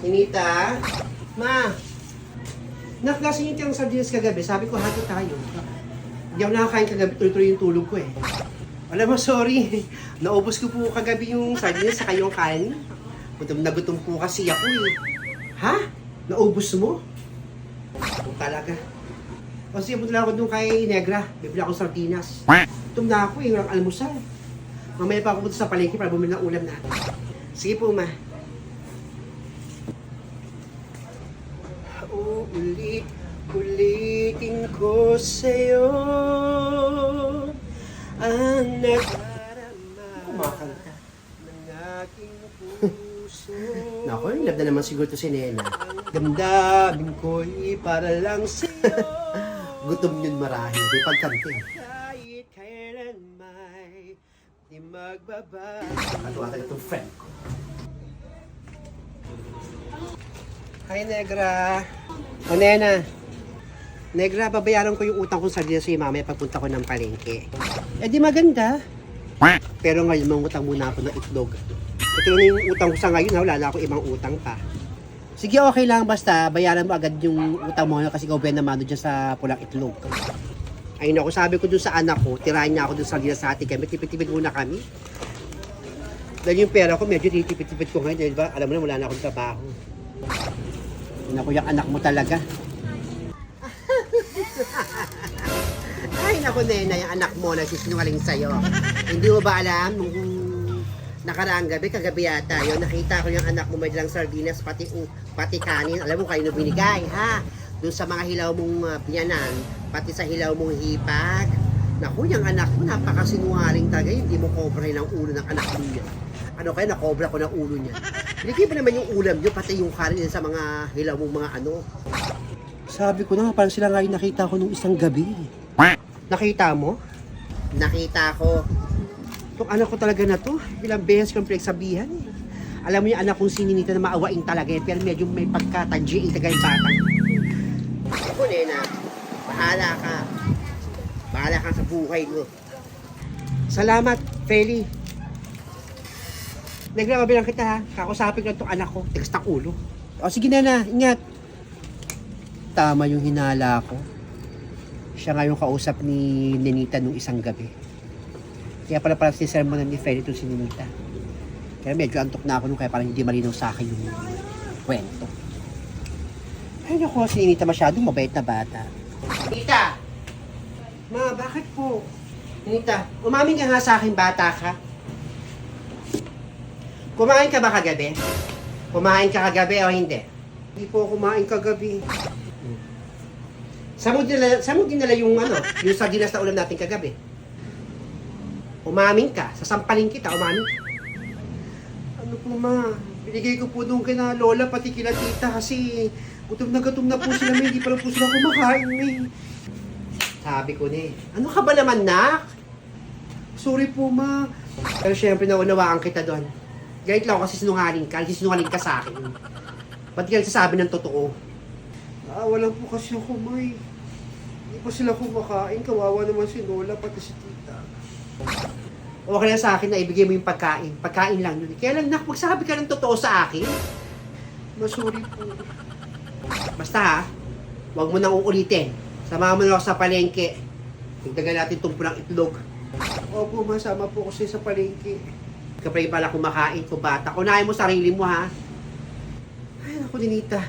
Ninita? Ma! Naklasing yung sardinas kagabi. Sabi ko, hati tayo. Hindi ako nakakain kagabi. Tuloy-tuloy yung tulog ko eh. Alam mo, sorry. Naubos ko po kagabi yung sardinas sa kayong kanin. Gutom na gutom po kasi ako eh. Ha? Naubos mo? Ito talaga. O sige, punta lang ako doon kay Negra. Bibili akong sardinas. Gutom na ako eh. Walang almusal. Mamaya pa ako punta sa palengke para bumili ng ulam natin. Sige po, ma. Ulitin ko sa'yo ang nadarama kumakanta ng aking puso. Naku, in love na naman siguro to si Nena. Damdamin ko'y para lang sa'yo. Gutom yun marahil, di pagkante. Kahit kailan may di magbabago. Katuwa talaga itong friend ko. Hi, Negra. O, Nena. Negra, babayaran ko yung utang kong sardinas sa'yo mamaya pagpunta ko ng palengke. Eh, di maganda. Pero ngayon, mangutang muna ako ng itlog. Ito lang yung utang ko sa ngayon, ha? Wala na ako ibang utang pa. Sige, okay lang. Basta, bayaran mo agad yung utang mo kasi ikaw na mano dyan sa pulang itlog. Ayun ako, sabi ko dun sa anak ko, tirahin niya ako dun sa sardinas sa atin kami. Tipid-tipid muna kami. Dahil yung pera ko, medyo tipid-tipid ko ngayon. Diba? Alam mo na, wala na akong trabaho. Naku, yung anak mo talaga. Ay, naku, Nena, yung anak mo nagsisinungaling sa'yo. Hindi mo ba alam, nung nakaraang gabi, kagabi yata, yun, nakita ko yung anak mo may dalang sardinas, pati kanin. Alam mo, kayo binigay, ha? Doon sa mga hilaw mong biyanan, pati sa hilaw mong hipag. Naku, yung anak mo, napakasinungaling talaga. Hindi mo kobrahin ang ulo ng anak mo niya. Ano kaya, nakobra ko ng ulo niya. Binigay pa naman yung ulam niyo, pati yung kanin sa mga hilaw mong mga ano. Sabi ko na, parang sila nga yung nakita ko nung isang gabi. Nakita mo? Nakita ko. Itong anak ko talaga na to, bilang beses kong pinagsabihan eh. Alam mo yung anak kong sininita na maawaing talaga eh, pero medyo may pagkatangiing taga yung batang. Ako, Nena, bahala ka. Bahala ka sa buhay mo. Salamat, Feli. Naglababilang kita ha. Kakusapin ko itong anak ko. Tigas ng ulo. O sige na, ingat. Tama yung hinala ko. Siya nga yung kausap ni Ninita nung isang gabi. Kaya pala sisermonan ni Feli itong si Ninita. Kaya medyo antok na ako nung kaya parang hindi malinaw sa akin yung kwento. Ay naku, si Ninita masyadong mabait na bata. Ninita! Ma, bakit po? Ninita, umamin ka nga sa akin, bata ka. Kumain ka ba kagabi? Kumain ka kagabi o hindi? Hindi po kumain kagabi. Saan mo dinala yung yung sardinas na ulam natin kagabi? Umamin ka. Sasampalin kita, umamin ka. Ano po ma? Binigay ko po doon kay na lola pati kila tita kasi gutom na po sila may hindi pa po sila kumakain may. Sabi ko ni, ano ka ba naman nak? Sorry po ma. Pero syempre naunawaan kita doon. Ganit lang ako kasi sinungaling ka sa akin. Ba't ka nagsasabi ng totoo? Wala po kasi ako, may. Hindi pa sila kumakain. Kawawa naman si Lola, pati si Tita. Okay lang sa akin na ibigay mo yung pagkain. Pagkain lang yun. Kaya lang, magsabi ka ng totoo sa akin. Masuri po. Basta ha, huwag mo nang uulitin. Samahan mo na ako sa palengke. Tigdagan natin itong pulang itlog. Opo, masama po kasi sa palengke. Kapag pala kumakain ko bata. Kunain mo sarili mo ha. Ay, naku, Ninita.